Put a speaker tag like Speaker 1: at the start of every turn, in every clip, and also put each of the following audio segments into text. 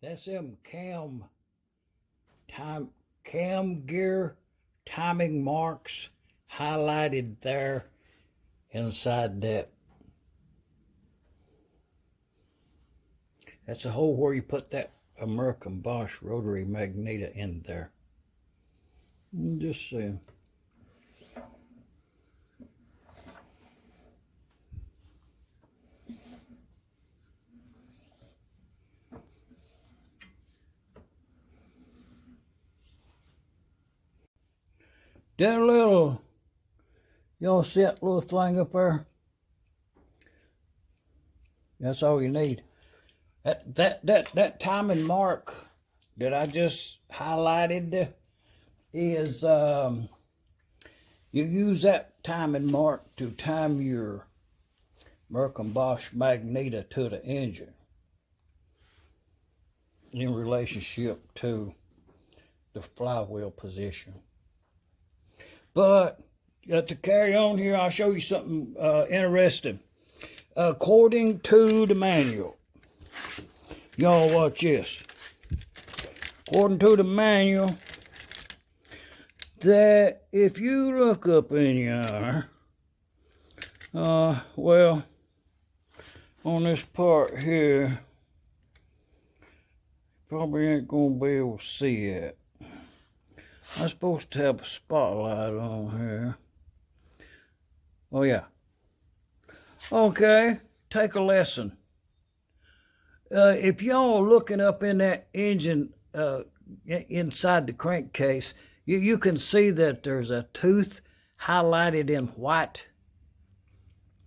Speaker 1: That's them cam gear timing marks highlighted there inside that. That's the hole where you put that American Bosch rotary Magneto in there. Just saying. That little, y'all see that little thing up there? That's all you need. That timing mark that I just highlighted is you use that timing mark to time your American Bosch Magneto to the engine in relationship to the flywheel position. But to carry on here, I'll show you something interesting. According to the manual, y'all watch this. According to the manual, that if you look up in here, well, on this part here, probably ain't gonna be able to see it. I'm supposed to have a spotlight on here. Oh yeah. Okay, take a lesson. If y'all are looking up in that engine inside the crankcase, you can see that there's a tooth highlighted in white,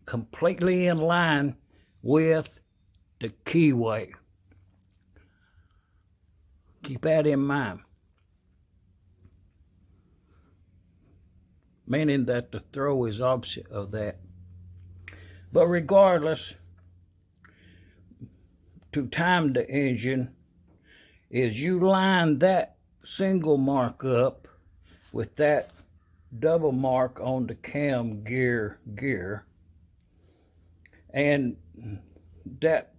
Speaker 1: completely in line with the keyway. Keep that in mind. Meaning that the throw is opposite of that. But regardless, to time the engine is you line that single mark up with that double mark on the cam gear, and that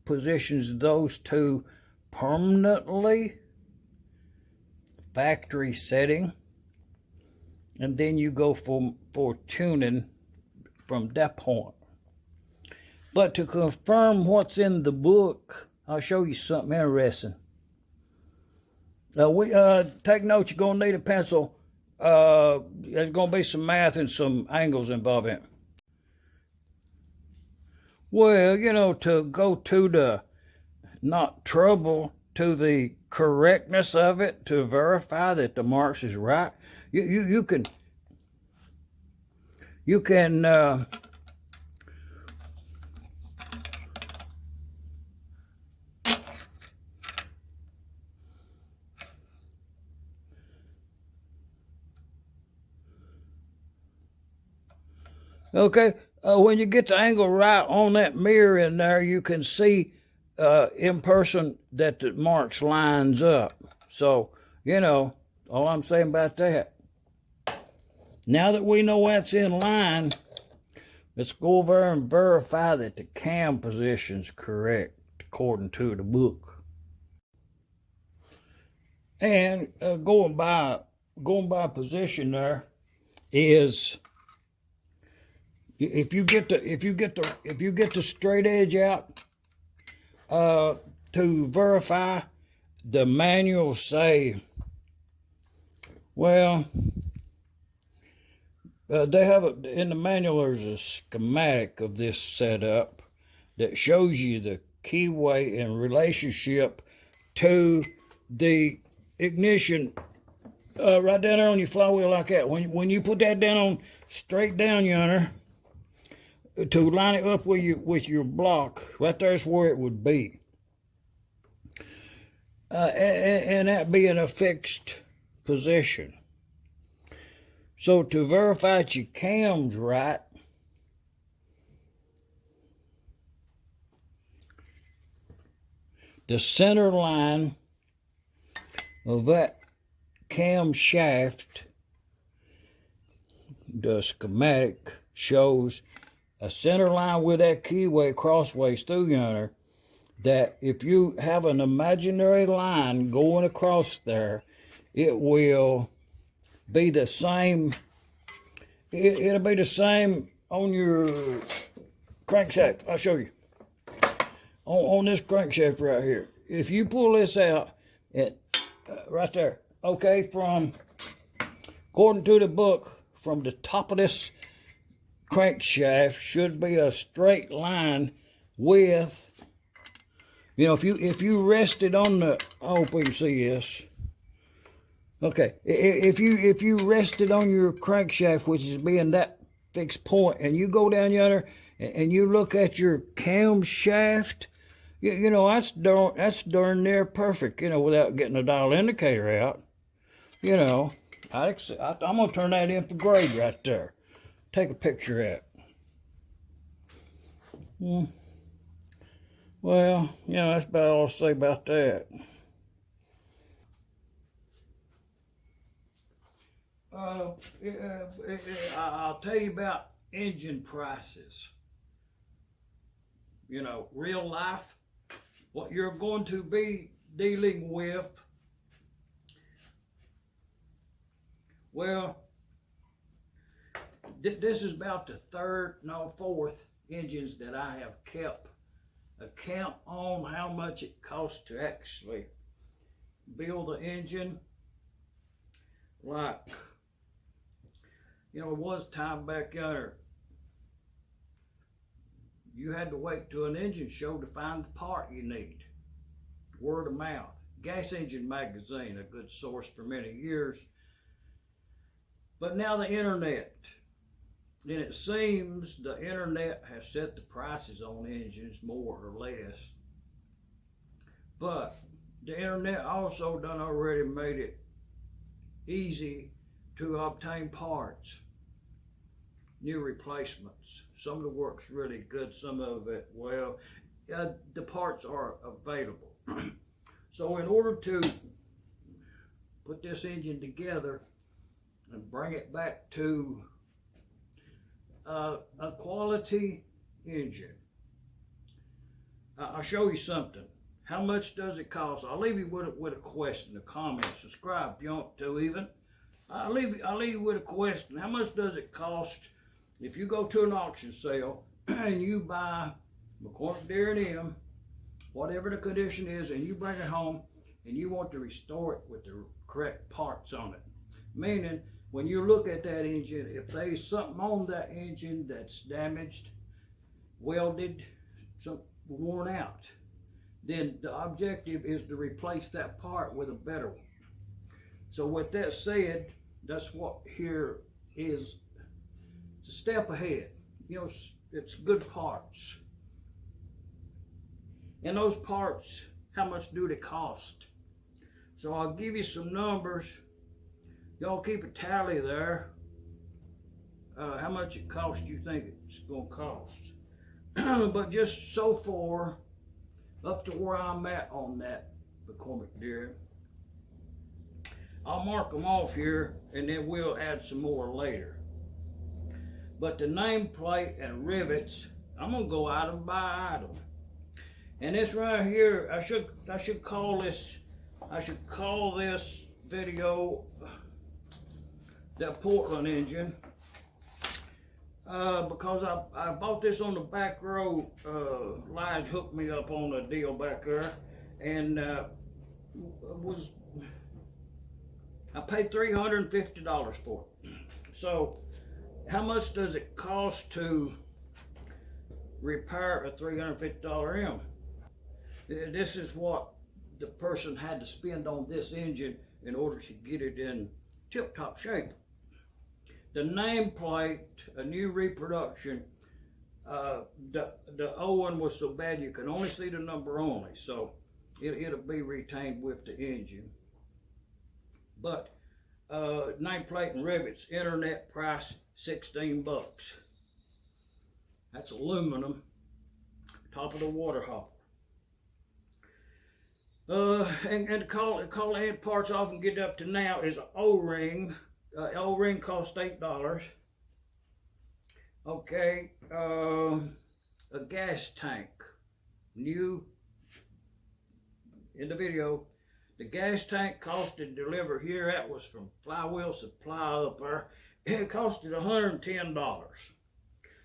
Speaker 1: positions those two permanently, factory setting, and then you go for tuning from that point. But to confirm what's in the book, I'll show you something interesting. Take notes, you're gonna need a pencil. There's gonna be some math and some angles involved in it. Well, you know, to go to the, not trouble, to the correctness of it, to verify that the marks is right, you can okay, when you get the angle right on that mirror in there, you can see in person that the marks lines up. So, you know, all I'm saying about that. Now that we know that's in line, let's go over and verify that the cam position's correct according to the book. And going by position there is, if you get the straight edge out to verify, the manual say, well, they have in the manual, there's a schematic of this setup that shows you the keyway in relationship to the ignition right down there on your flywheel like that. When you put that down on straight down yonder, to line it up with your block, right there's where it would be. And that being a fixed position. So to verify that your cam's right, the center line of that cam shaft, the schematic shows a center line with that keyway crossways through yonder. that if you have an imaginary line going across there, it will be the same. It'll be the same on your crankshaft. I'll show you. On this crankshaft right here. If you pull this out, right there, okay, according to the book, from the top of this crankshaft should be a straight line with, if you rest it on the, I hope we can see this. Okay, if you rest it on your crankshaft, which is being that fixed point, and you go down yonder and you look at your camshaft, that's darn near perfect, without getting a dial indicator out. I'm gonna turn that in for grade right there. Take a picture of it. Well, that's about all I'll say about that. I'll tell you about engine prices. Real life, what you're going to be dealing with. Well, this is about the fourth engines that I have kept account on how much it costs to actually build the engine. Like, it was time back there, you had to wait to an engine show to find the part you need. Word of mouth. Gas Engine magazine, a good source for many years. But now the internet. And it seems the internet has set the prices on engines more or less. But the internet also done already made it easy to obtain parts, new replacements. Some of the work's really good, some of it, the parts are available. So in order to put this engine together and bring it back to a quality engine, I'll show you something. How much does it cost? I'll leave you with a question, a comment. Subscribe if you want to even. I'll leave you with a question. How much does it cost if you go to an auction sale and you buy McCormick Deering Engine, whatever the condition is, and you bring it home and you want to restore it with the correct parts on it? Meaning, when you look at that engine, if there's something on that engine that's damaged, welded, worn out, then the objective is to replace that part with a better one. So with that said, that's what here is. It's a step ahead. It's good parts. And those parts, how much do they cost? So I'll give you some numbers. Y'all keep a tally there. How much it costs you think it's gonna cost. But just so far, up to where I'm at on that McCormick Deering, I'll mark them off here and then we'll add some more later. But the nameplate and rivets, I'm gonna go item by item. And this right here, I should call this video that Portland engine, because I bought this on the back road. Lige hooked me up on a deal back there, and I paid $350 for it. So how much does it cost to repair a $350 M? This is what the person had to spend on this engine in order to get it in tip-top shape. The nameplate, a new reproduction, the old one was so bad you can only see the number only, so it'll be retained with the engine. But nameplate and rivets, internet price $16. That's aluminum, top of the water hopper. And to call the head parts off and get up to now is an O-ring. O-ring cost $8. Okay, a gas tank, new in the video, the gas tank cost to deliver here, that was from Flywheel Supply up there, it costed $110.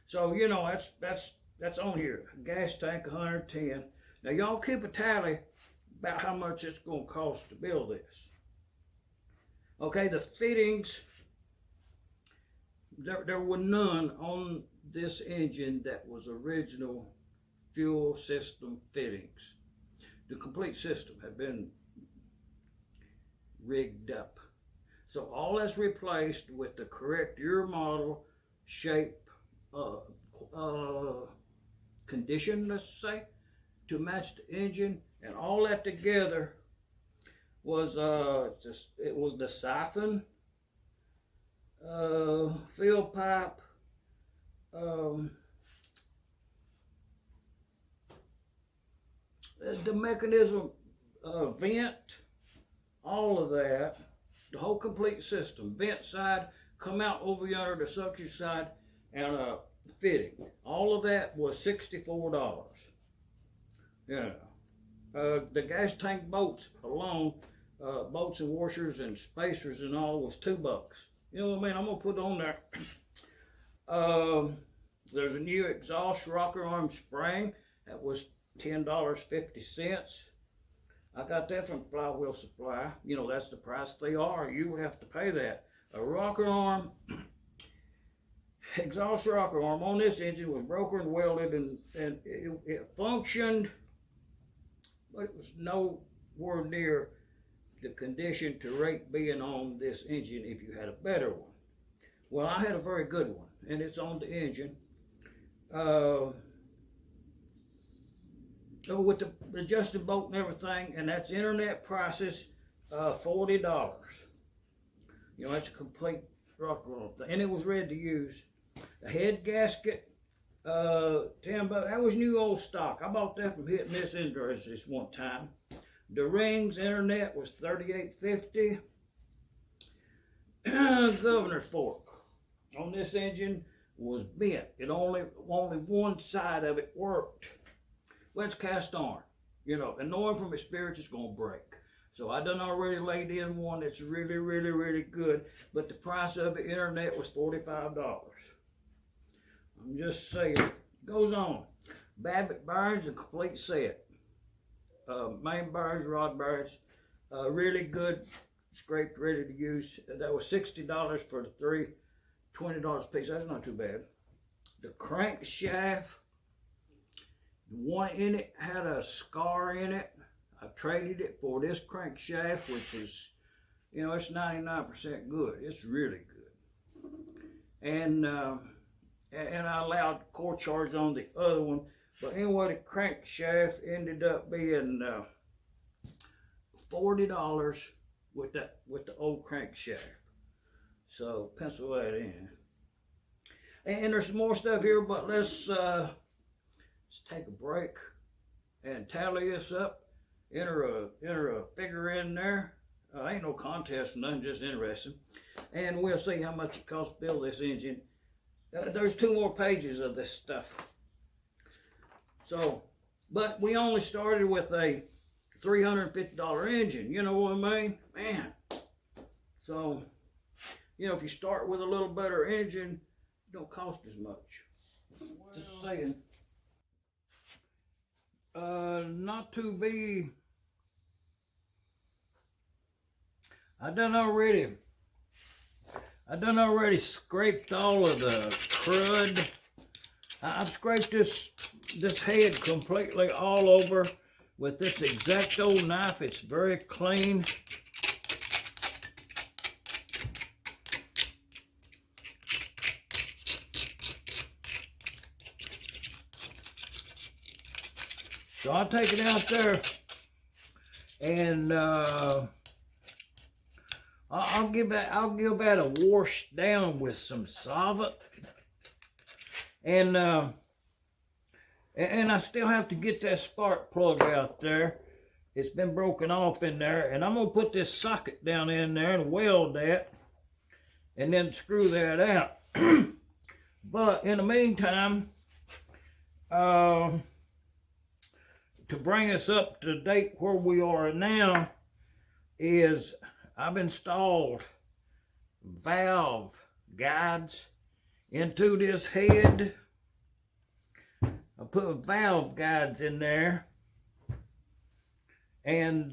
Speaker 1: So, you know, that's on here. Gas tank, 110. Now, y'all keep a tally about how much it's going to cost to build this. Okay, the fittings, there were none on this engine that was original fuel system fittings. The complete system had been rigged up. So all that's replaced with the correct year, model, shape, condition, let's say, to match the engine, and all that together was it was the siphon, fill pipe, the mechanism, vent, all of that, the whole complete system, vent side, come out over yonder, the suction side, and fitting. All of that was $64. Yeah. The gas tank bolts alone, bolts and washers and spacers and all, was $2. You know what I mean? I'm gonna put on there. There's a new exhaust rocker arm spring that was $10.50. I got that from Flywheel Supply. You know, that's the price they are. You would have to pay that. A rocker arm, exhaust rocker arm on this engine was broken and welded, and it functioned, but it was nowhere near the condition to rate being on this engine if you had a better one. Well, I had a very good one, and it's on the engine. With the adjusted bolt and everything, and that's internet prices, $40. You know, that's a complete rocker arm, and it was ready to use. The head gasket, $10. That was new old stock. I bought that from Hit&Miss this one time. The rings, internet, was $38.50. Governor's fork on this engine was bent. It only one side of it worked. Well, it's cast iron, you know, and knowing from experience it's gonna break. So I done already laid in one that's really, really, really good, but the price of the internet was $45. I'm just saying. Goes on. Babbitt bearings, a complete set. Main bearings, rod bearings, really good, scraped, ready to use. That was $60 for the three, $20 a piece. That's not too bad. The crankshaft, one in it had a scar in it. I traded it for this crankshaft, which is, you know, it's 99% good. It's really good. And I allowed core charge on the other one. But anyway, the crankshaft ended up being $40 with the old crankshaft. So pencil that in. And there's some more stuff here, but let's take a break and tally this up. Enter a figure in there. Ain't no contest, nothing, just interesting. And we'll see how much it costs to build this engine. There's 2 more pages of this stuff. So, but we only started with a $350 engine, you know what I mean? Man. So, you know, if you start with a little better engine, it don't cost as much. Just saying. Not to be, I done already scraped all of the crud. I've scraped this head completely all over with this X-Acto knife. It's very clean. So I'll take it out there and I'll give that a wash down with some solvent, and I still have to get that spark plug out there. It's been broken off in there, and I'm gonna put this socket down in there and weld that, and then screw that out. But in the meantime, to bring us up to date where we are now is I've installed valve guides into this head. I put valve guides in there and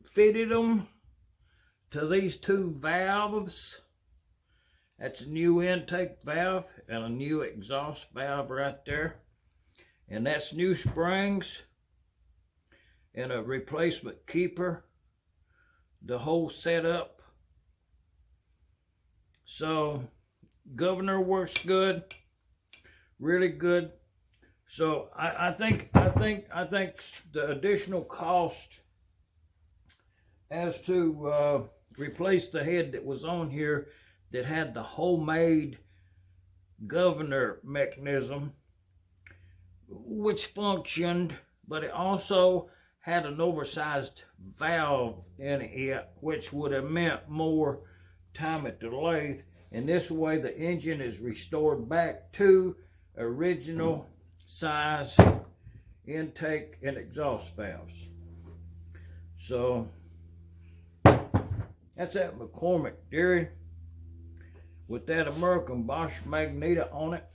Speaker 1: fitted them to these two valves. That's a new intake valve and a new exhaust valve right there. And that's new springs and a replacement keeper. The whole setup. So governor works good, really good. So I think the additional cost as to replace the head that was on here that had the homemade governor mechanism, which functioned, but it also had an oversized valve in it, which would have meant more time at the lathe. And this way the engine is restored back to original size intake and exhaust valves. So that's that McCormick Deering with that American Bosch Magneto on it.